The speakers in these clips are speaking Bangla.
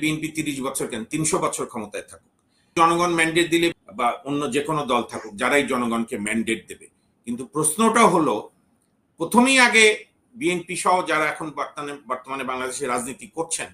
বিএনপি 30 বছর কেন 300 বছর ক্ষমতায় থাকুক, জনগণ ম্যান্ডেট দিলে বা অন্য যে কোনো দল থাকুক যারাই জনগণকে ম্যান্ডেট দেবে। কিন্তু প্রশ্নটা হলো, প্রথমেই আগে বিএনপি সহ যারা এখন বর্তমানে বাংলাদেশে রাজনীতি করছেন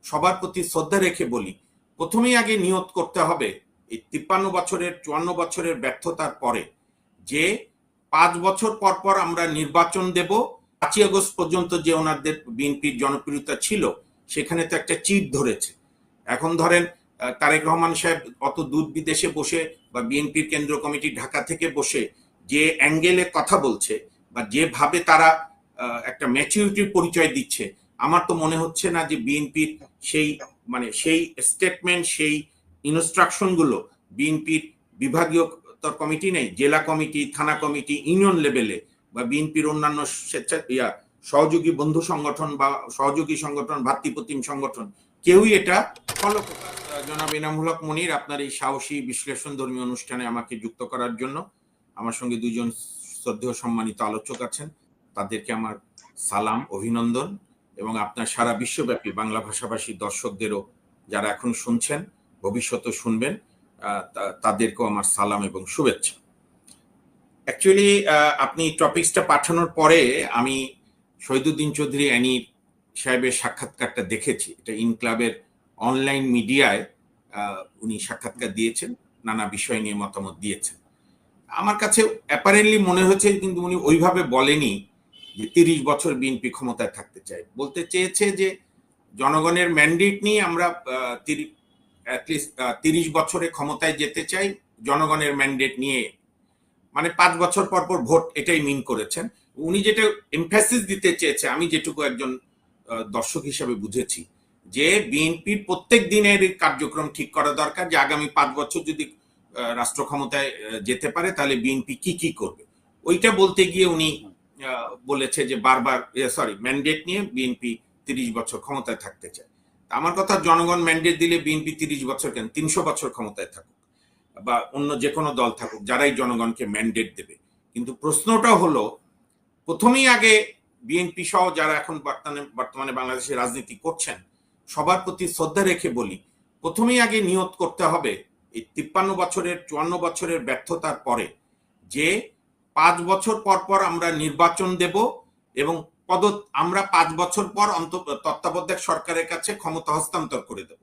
সবার প্রতি শ্রদ্ধা রেখে বলি, প্রথমেই আগে নিয়ত করতে হবে এই 53 বছরের 54 বছরের ব্যর্থতার পরে যে 5 বছর পর পর আমরা নির্বাচন দেব। 5ই আগস্ট পর্যন্ত যে ওনাদের বিএনপির জনপ্রিয়তা ছিল সেখানে তো একটা চিট ধরেছে। এখন ধরেন তারেক রহমান সাহেব অত দূর বিদেশে বসে বা বিএনপির কেন্দ্র কমিটি ঢাকা থেকে বসে যে অ্যাঙ্গেলে কথা বলছে বা যেভাবে তারা একটা ম্যাচুরিটির পরিচয় দিচ্ছে, আমার তো মনে হচ্ছে না যে বিএনপির সেই স্টেটমেন্ট, সেই ইনস্ট্রাকশন গুলো বিএনপির বিভাগীয় কমিটি নেই, জেলা কমিটি, থানা কমিটি, ইউনিয়ন লেভেলে বা বিএনপির অন্যান্য সহযোগী বন্ধু সংগঠন বা সহযোগী সংগঠন, ভাতৃপ্রতিম সংগঠন, কেউই এটা ফলো করে। জনাব এনামুল হক মনির, আপনার এই সাহসী বিশ্লেষণ ধর্মী অনুষ্ঠানে আমাকে যুক্ত করার জন্য, আমার সঙ্গে দুইজন শ্রদ্ধেয় সম্মানিত আলোচক আছেন, তাদেরকে আমার সালাম, অভিনন্দন, এবং আপনার সারা বিশ্বব্যাপী বাংলা ভাষাভাষী দর্শকদেরও যারা এখন শুনছেন, ভবিষ্যতে শুনবেন, তাদেরকেও আমার সালাম এবং শুভেচ্ছা। অ্যাকচুয়ালি আপনি টপিকসটা পাঠানোর পরে আমি শহীদুদ্দিন চৌধুরী অ্যানি সাহেবের সাক্ষাৎকারটা দেখেছি। এটা ইনক্লাবের অনলাইন মিডিয়ায় উনি সাক্ষাৎকার দিয়েছেন, নানা বিষয় নিয়ে মতামত দিয়েছেন। আমার কাছে অ্যাপারেন্টলি মনে হয়েছে কিন্তু উনি ওইভাবে বলেনি যে 30 বছর বিএনপি ক্ষমতায় থাকতে চায়। বলতে চেয়েছে যে জনগণের ম্যান্ডেট নিয়ে আমরা 30 বছরে ক্ষমতায় যেতে চাই, জনগণের ম্যান্ডেট নিয়ে, মানে 5 বছর পর পর ভোট, এটাই মিন করেছেন উনি। যেটা এমফ্যাসিস দিতে চেয়েছে, আমি যেটুকু একজন দর্শক হিসেবে বুঝেছি, যে বিএনপির প্রত্যেক দিনের কার্যক্রম ঠিক করা দরকার, যে আগামী 5 বছর যদি রাষ্ট্র ক্ষমতায় যেতে পারে তাহলে বিএনপি কি কি করবে। ওইটা বলতে গিয়ে উনি বলেছে যে বারবার ম্যান্ডেট নিয়ে বিএনপি 30 বছর ক্ষমতায় থাকতে চায়। আমার কথা, জনগণ ম্যান্ডেট দিলে বিএনপি 30 বছর কেন 300 বছর ক্ষমতায় থাকুক বা অন্য যে কোনো দল থাকুক যারাই জনগণকে ম্যান্ডেট দেবে। কিন্তু প্রশ্নটা হলো, প্রথমেই আগে বিএনপি সহ যারা এখন বর্তমানে বাংলাদেশে রাজনীতি করছেন সবার প্রতি শ্রদ্ধা রেখে বলি, প্রথমেই আগে নিয়ত করতে হবে এই 53 বছরের 54 বছরের ব্যর্থতার পরে যে 5 বছর পর পর আমরা নির্বাচন দেব এবং আমরা 5 বছর পর তত্ত্বাবধায়ক সরকারের কাছে ক্ষমতা হস্তান্তর করে দেব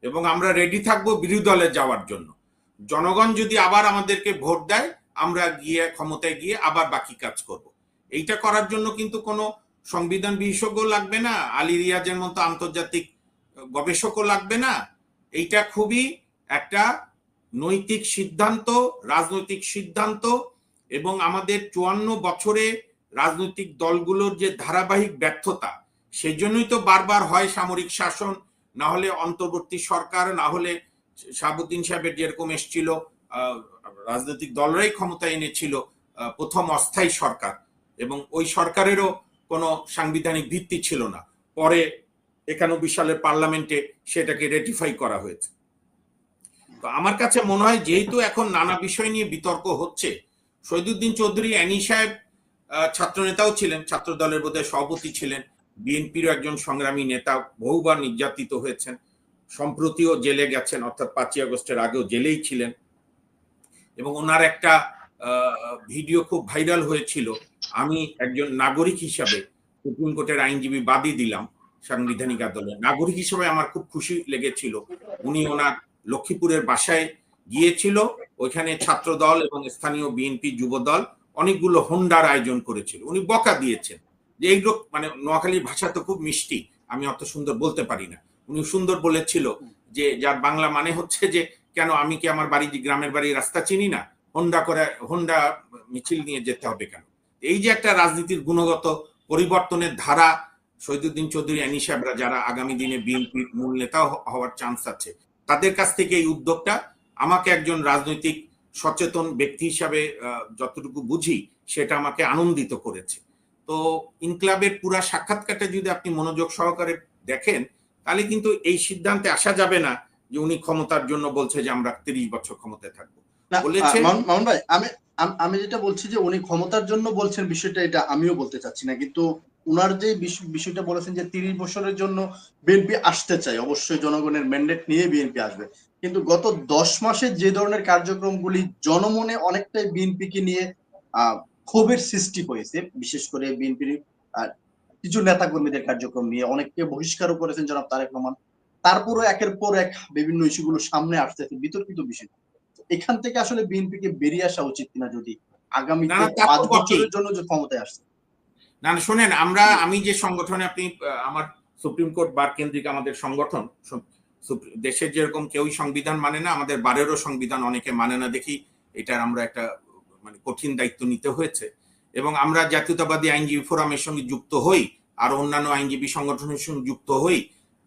এবং আমরা রেডি থাকবো বিরোধী দলে যাওয়ার জন্য। জনগণ যদি আবার আমাদেরকে ভোট দেয়, আমরা গিয়ে ক্ষমতায় গিয়ে আবার বাকি কাজ করব। এইটা করার জন্য কিন্তু কোনো সংবিধান বিশেষজ্ঞ লাগবে না, আলী রিয়াজের মতো আন্তর্জাতিক গবেষকও লাগবে না। এইটা খুবই একটা নৈতিক সিদ্ধান্ত, রাজনৈতিক সিদ্ধান্ত, এবং আমাদের 54 বছরে রাজনৈতিক দলগুলোর যে ধারাবাহিক ব্যর্থতা, সেই জন্যই তো বারবার হয় সামরিক শাসন, না হলে অন্তর্বর্তী সরকার, না হলে শাহাবুদ্দিন সাহেবের যেরকম এসেছিল, রাজনৈতিক দলরাই ক্ষমতা এনেছিল প্রথম অস্থায়ী সরকার, এবং ওই সরকারেরও কোনো সাংবিধানিক ভিত্তি ছিল না। পরে 91 সালের পার্লামেন্টে সেটাকে রেটিফাই করা হয়েছে। তো আমার কাছে মনে হয়, যেহেতু এখন নানা বিষয় নিয়ে বিতর্ক হচ্ছে, শহীদুদ্দিন চৌধুরী অ্যানি সাহেব ছাত্র নেতাও ছিলেন, ছাত্র দলের বোধহয় সভাপতি ছিলেন, বিএনপির একজন সংগ্রামী নেতা, বহুবার নির্যাতিত হয়েছেন, সম্প্রতিও জেলে গেছেন, অর্থাৎ 5ই আগস্টের আগেও জেলেই ছিলেন, এবং ওনার একটা ভিডিও খুব ভাইরাল হয়েছিল। আমি একজন নাগরিক হিসাবে সুপ্রিম কোর্টের আইনজীবী বাদী দিলাম সাংবিধানিক আদালতে, নাগরিক হিসেবে আমার খুব খুশি লেগেছিল। উনি ওনার লক্ষ্মীপুরের বাসায় গিয়েছিল, ওইখানে ছাত্র দল এবং স্থানীয় বিএনপি যুব দল অনেকগুলো হোন্ডার আয়োজন করেছিল। উনি বকা দিয়েছেন যে এইগুলো, মানে নোয়াখালীর ভাষা তো খুব মিষ্টি, আমি অত সুন্দর বলতে পারি না, উনি সুন্দর বলেছিল যে যার বাংলা মানে হচ্ছে যে কেন আমি কি আমার বাড়ি, গ্রামের বাড়ি রাস্তা চিনি না, হোন্ডা মিছিল নিয়ে যেতে হবে কেন। এই যে একটা রাজনীতির গুণগত পরিবর্তনের ধারা, শহীদুদ্দিন চৌধুরী অ্যানি সাহেবরা যারা আগামী দিনে বিএনপির মূল নেতা হওয়ার চান্স আছে, তাদের কাছ থেকে এই উদ্যোগটা আমাকে একজন রাজনৈতিক সচেতন ব্যক্তি হিসাবে যতটুকু বুঝি সেটা আমাকে আনন্দিত করেছে। তো ইনক্লাবের পুরা সাক্ষাৎকারটা যদি আপনি মনোযোগ সহকারে দেখেন, তাহলে কিন্তু এই সিদ্ধান্তে আসা যাবে না যে উনি ক্ষমতার জন্য বলছে যে আমরা 30 বছর ক্ষমতায় থাকবো। বলেছে মামুন ভাই, আমি যেটা বলছি যে উনি ক্ষমতার জন্য বলছেন বিষয়টা, এটা আমিও বলতে চাচ্ছি না, কিন্তু উনার যে বিষয়টা বলেছেন যে 30 বছরের জন্য বিএনপি আসতে চায়, অবশ্যই জনগণের ম্যান্ডেট নিয়ে বিএনপি আসবে, কিন্তু গত 10 মাসে যে ধরনের কার্যক্রমগুলি জনমনে অনেকটাই বিএনপিকে নিয়ে ক্ষোভের সৃষ্টি হয়েছে, বিশেষ করে বিএনপির কিছু নেতা কর্মীদের কার্যক্রম নিয়ে অনেককে বহিষ্কারও করেছেন জনাব তারেক রহমান। তারপরে একের পর এক বিভিন্ন ইস্যুগুলো সামনে আসতেছে, বিতর্কিত বিষয়। এখান থেকে আসলে বিএনপিকে বেরিয়ে আসা উচিত কিনা, যদি আগামীতে 5 বছরের জন্য যে ক্ষমতায় আসছে। না শোনেন, আমি যে সংগঠনে, আপনি আমার সুপ্রিম কোর্ট বার কেন্দ্রিক আমাদের সংগঠন, দেশের যেরকম কেউই সংবিধান মানে না, আমাদের বারেরও সংবিধান অনেকে মানে না দেখি এটার আমরা একটা মানে কঠিন দায়িত্ব নিতে হয়েছে। এবং আমরা জাতীয়তাবাদী আইনজীবী ফোরামের সঙ্গে যুক্ত হই, আর অন্যান্য আইনজীবী সংগঠনের সঙ্গে যুক্ত হই।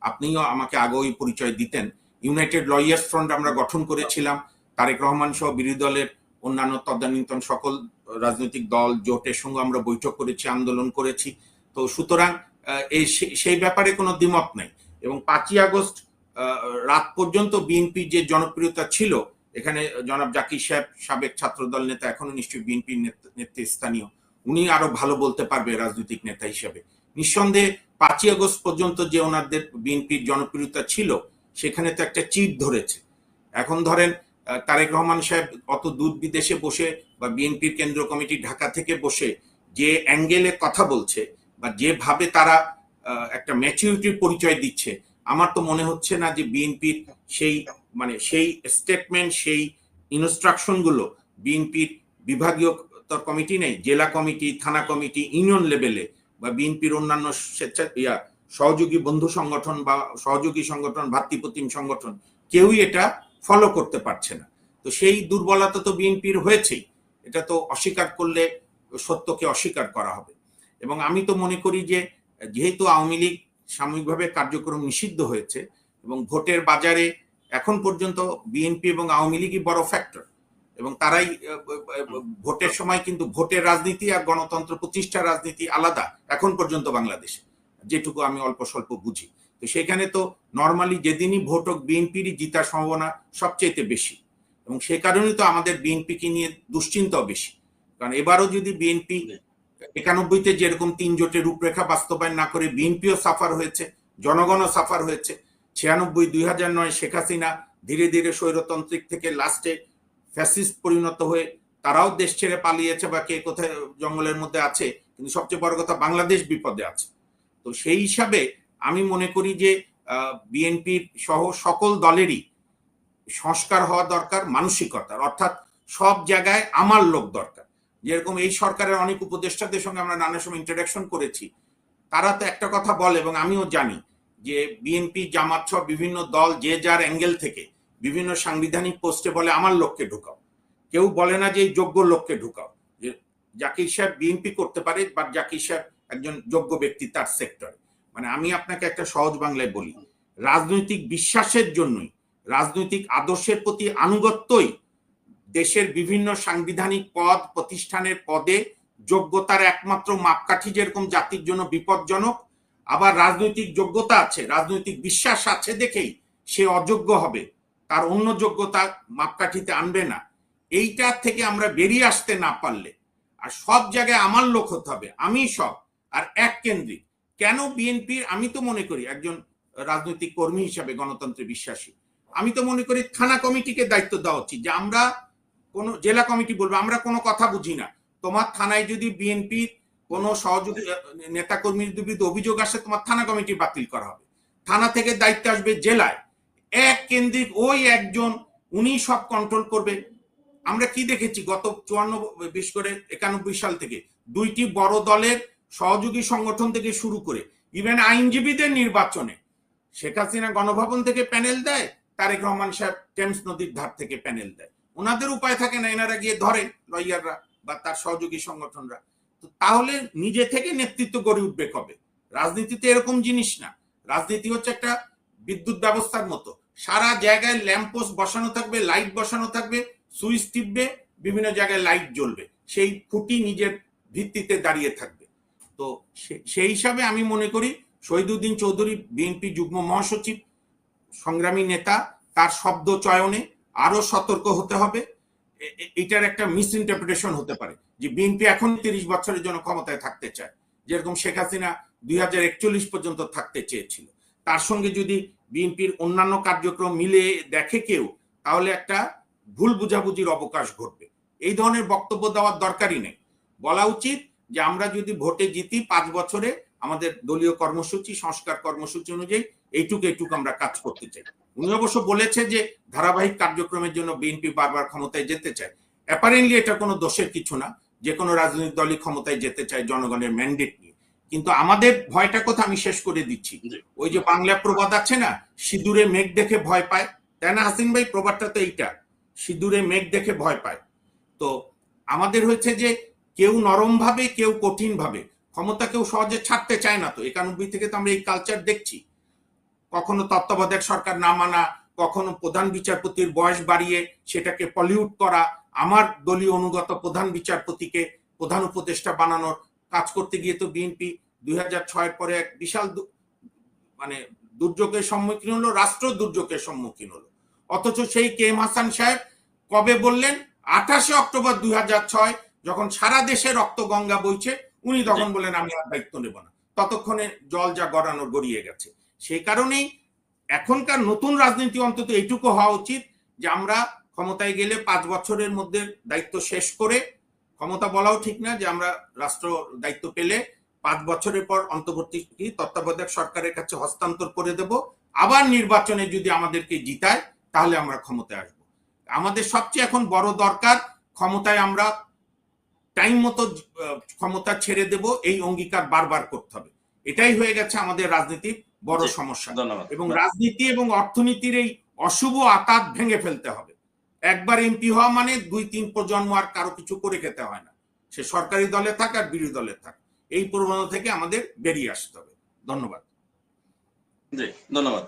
আপনিও আমাকে আগেই পরিচয় দিতেন। ইউনাইটেড লয়ার্স ফ্রন্ট আমরা গঠন করেছিলাম, তারেক রহমান সহ বিরোধী দলের অন্যান্য তদানীন্তন সকল রাজনৈতিক দল জোটের সঙ্গে আমরা বৈঠক করেছি, আন্দোলন করেছি। তো সুতরাং সেই ব্যাপারে কোনো দ্বিমত নাই। এবং 5ই আগস্ট রাত পর্যন্ত বিএনপির যে জনপ্রিয়তা ছিল, এখানে জনাব জাকির সাহেব সাবেক ছাত্রদল নেতা, এখনো নিশ্চয়ই বিএনপির নেতৃস্থানীয়, উনি আরো ভালো বলতে পারবে রাজনৈতিক নেতা হিসেবে। নিঃসন্দেহে 5ই আগস্ট পর্যন্ত যে ওনাদের বিএনপির জনপ্রিয়তা ছিল, সেখানে তো একটা চিট ধরেছে। এখন ধরেন তারেক রহমান সাহেব অত দূর বিদেশে বসে বা বিএনপির কেন্দ্রীয় কমিটি ঢাকা থেকে বসে যে অ্যাঙ্গেলে কথা বলছে বা যেভাবে তারা একটা ম্যাচুরিটির পরিচয় দিচ্ছে, আমার তো মনে হচ্ছে না যে বিএনপির সেই স্টেটমেন্ট, সেই ইনস্ট্রাকশন গুলো বিএনপির বিভাগীয় কমিটি নেই, জেলা কমিটি, থানা কমিটি, ইউনিয়ন লেভেলে বা বিএনপির অন্যান্য সহযোগী বন্ধু সংগঠন বা সহযোগী সংগঠন, ভাতৃপ্রতিম সংগঠন, কেউই এটা ফলো করতে পারছে না। তো সেই দুর্বলতা তো বিএনপির হয়েছেই, এটা তো অস্বীকার করলে সত্যকে অস্বীকার করা হবে। এবং আমি তো মনে করি যে যেহেতু আওয়ামী লীগ সাময়িকভাবে কার্যক্রম নিষিদ্ধ হয়েছে এবং ভোটের বাজারে এখন পর্যন্ত বিএনপি এবং আওয়ামী লীগই বড় ফ্যাক্টর, এবং তারাই ভোটের সময়, কিন্তু ভোটের রাজনীতি আর গণতন্ত্র প্রতিষ্ঠার রাজনীতি আলাদা এখন পর্যন্ত বাংলাদেশে, যেটুকু আমি অল্প স্বল্প বুঝি। তো সেখানে তো নর্মালি যেদিনই ভোট হোক বিএনপিরই জিতার সম্ভাবনা সবচেয়ে বেশি, এবং সে কারণেই তো আমাদের বিএনপিকে নিয়ে দুশ্চিন্তাও বেশি। কারণ এবারও যদি বিএনপি 91-তে যেরকম 3 জোটের রূপরেখা বাস্তবায়ন না করে বিএনপিও সাফার হয়েছে, জনগণও সাফার হয়েছে। 96, 2009 শেখ হাসিনা ধীরে ধীরে স্বৈরতান্ত্রিক থেকে লাস্টে ফ্যাসিস্ট পরিণত হয়ে তারাও দেশ ছেড়ে পালিয়েছে বা কে কোথায় জঙ্গলের মধ্যে আছে, কিন্তু সবচেয়ে বড় কথা বাংলাদেশ বিপদে আছে। তো সেই হিসাবে আমি মনে করি যে বিএনপির সহ সকল দলেরই সংস্কার হওয়া দরকার, মানসিকতার, অর্থাৎ সব জায়গায় আমার লোক দরকার। যেরকম এই সরকারের অনেক উপদেষ্টাদের সঙ্গে আমরা নানা সময় ইন্টারাকশন করেছি, তারা তো একটা কথা বলে এবং আমিও জানি যে বিএনপি, জামাত সহ বিভিন্ন দল যে যার অ্যাঙ্গেল থেকে বিভিন্ন সাংবিধানিক পোস্টে বলে আমার লোককে ঢুকাও। কেউ বলে না যে এই যোগ্য লোককে ঢুকাও, যে জাকির সাহেব বিএনপি করতে পারে বা জাকির সাহেব একজন যোগ্য ব্যক্তি তার সেক্টরে। মানে আমি আপনাকে একটা সহজ বাংলায় বলি, রাজনৈতিক বিশ্বাসের জন্যই, রাজনৈতিক আদর্শের প্রতি আনুগত্যই দেশের বিভিন্ন সাংবিধানিক পদ প্রতিষ্ঠানের পদে যোগ্যতার একমাত্র মাপকাঠি। যেরকম জাতির জন্য বিপজ্জনক, আবার রাজনৈতিক যোগ্যতা আছে, রাজনৈতিক বিশ্বাস আছে দেখেই সে অযোগ্য হবে, তার অন্য যোগ্যতা মাপকাঠিতে আনবে না। এইটা থেকে আমরা বেরিয়ে আসতে না পারলে, আর সব জায়গায় আমার লোক হতে হবে, আমি সব, আর এক কেন্দ্রিক। কেন বিএনপির, আমি তো মনে করি একজন রাজনৈতিক কর্মী হিসাবে, গণতন্ত্রে বিশ্বাসী, আমি তো মনে করি থানা কমিটিকে দায়িত্ব দেওয়া উচিত, যে আমরা কোন জেলা কমিটি বলবো আমরা কোনো কথা বুঝি না, তোমার থানায় যদি বিএনপির কোনো সহযোগী নেতা কর্মীর বিরুদ্ধে অভিযোগ আসে, তোমার থানা কমিটি বাতিল করা হবে। থানা থেকে দায়িত্ব আসবে জেলায়, এক কেন্দ্রিক ওই একজন, উনি সব কন্ট্রোল করবে। আমরা কি দেখেছি গত 54, বিশেষ করে 91 সাল থেকে 2টি বড় দলের সহযোগী সংগঠন থেকে শুরু করে ইভেন আইনজীবীদের নির্বাচনে শেখ হাসিনা গণভবন থেকে প্যানেল দেয়, তারেক রহমান সাহেব টেমস নদীর ধার থেকে প্যানেল দেয়। ওনাদের উপায় থাকে না, এনারা গিয়ে ধরে লয়াররা বা তার সহযোগী সংগঠনরা। তো তাহলে নিজে থেকে নেতৃত্ব গড়ে উঠবে কবে? রাজনীতিতে এরকম জিনিস না, রাজনীতি হচ্ছে একটা বিদ্যুৎ ব্যবস্থার মতো, সারা জায়গায় ল্যাম্পপোস্ট বসানো থাকবে, লাইট বসানো থাকবে, সুইচ টিপবে, বিভিন্ন জায়গায় লাইট জ্বলবে, সেই খুঁটি নিজের ভিত্তিতে দাঁড়িয়ে থাকবে। তো সেই হিসাবে আমি মনে করি শহীদউদ্দিন চৌধুরী বিএনপি যুগ্ম মহাসচিব, সংগ্রামী নেতা, তার শব্দ চয়নে আরো সতর্ক হতে হবে। এটার একটা মিস ইন্টারপ্রিটেশন হতে পারে যে বিএনপি এখন 30 বছরের জন্য ক্ষমতায় থাকতে চায়, যেরকম শেখ হাসিনা 2041 পর্যন্ত থাকতে চেয়েছিল, তার সঙ্গে যদি বিএনপির অন্যান্য কার্যক্রম মিলে দেখে কেউ, তাহলে একটা ভুল বুঝাবুঝির অবকাশ ঘটবে। এই ধরনের বক্তব্য দেওয়ার দরকারই নেই। বলা উচিত যে আমরা যদি ভোটে জিতি 5 বছরে আমাদের দলীয় কর্মসূচি, সংস্কার কর্মসূচি অনুযায়ী এইটুকু আমরা কাজ করতে চাই। উনি অবশ্য বলেছে যে ধারাবাহিক কার্যক্রমের জন্য বিএনপি বারবার ক্ষমতায় যেতে চায়। অ্যাপারেন্টলি এটা কোনো দোষের কিছু না, যে কোনো রাজনৈতিক দলই ক্ষমতায় যেতে চায় জনগণের ম্যান্ডেট নিয়ে। কিন্তু আমাদের ভয়টা কথা আমি শেষ করে দিচ্ছি। ওই যে বাংলা প্রবাদ আছে না, সিঁদুরে মেঘ দেখে ভয় পায়, তাই না হাসিন ভাই? প্রবাদটা তো এইটা, সিঁদুরে মেঘ দেখে ভয় পায়। তো আমাদের হয়েছে যে কেউ নরম ভাবে, কেউ কঠিন ভাবে, ক্ষমতা কেউ সহজে ছাড়তে চায় না। তো 91 থেকে তো আমরা এই কালচার দেখছি। কখনো তত্ত্বাবধায়ক সরকার না মানা, কখনো প্রধান বিচারপতির বয়স বাড়িয়ে সেটাকে পলিউট করা, আমার দলীয় অনুগত প্রধান বিচারপতিকে প্রধান উপদেষ্টা বানানোর কাজ করতে গিয়ে তো বিএনপি 2006 পরে এক বিশাল মানে দুর্যোগের সম্মুখীন হলো, রাষ্ট্র দুর্যোগের সম্মুখীন হলো। অথচ সেই কে এম হাসান সাহেব কবে বললেন? 28 অক্টোবর 2006, যখন সারা দেশে রক্ত গঙ্গা বইছে, উনি তখন বলেন আমি আর দায়িত্ব নেব না। ততক্ষণে জল যা গড়ানোর গড়িয়ে গেছে। সেই কারণেই এখনকার নতুন রাজনীতি অন্তত এইটুকু হওয়া উচিত যে আমরা ক্ষমতায় গেলে 5 বছরের মধ্যে দায়িত্ব শেষ করে, ক্ষমতা বলাও ঠিক না, যে আমরা রাষ্ট্র দায়িত্ব পেলে 5 বছরের পর অন্তর্বর্তী তত্ত্বাবধায়ক সরকারের কাছে হস্তান্তর করে দেব। আবার নির্বাচনে যদি আমাদেরকে জিতায় তাহলে আমরা ক্ষমতায় আসব। আমাদের সবচেয়ে এখন বড় দরকার ক্ষমতায় আমরা টাইম মতো ক্ষমতা ছেড়ে দেব, এই অঙ্গীকার বারবার করতে হবে। এটাই হয়ে গেছে আমাদের রাজনীতির বড় সমস্যা। এবং রাজনীতি এবং অর্থনীতির এই অশুভ আতাত ভেঙে ফেলতে হবে। একবার এমপি হওয়া মানে 2-3 প্রজন্ম আর কারো কিছু করে খেতে হয় না, সে সরকারি দলে থাক আর বিরোধী দলে থাক। এই প্রবণতা থেকে আমাদের বেরিয়ে আসতে হবে। ধন্যবাদ। জি, ধন্যবাদ।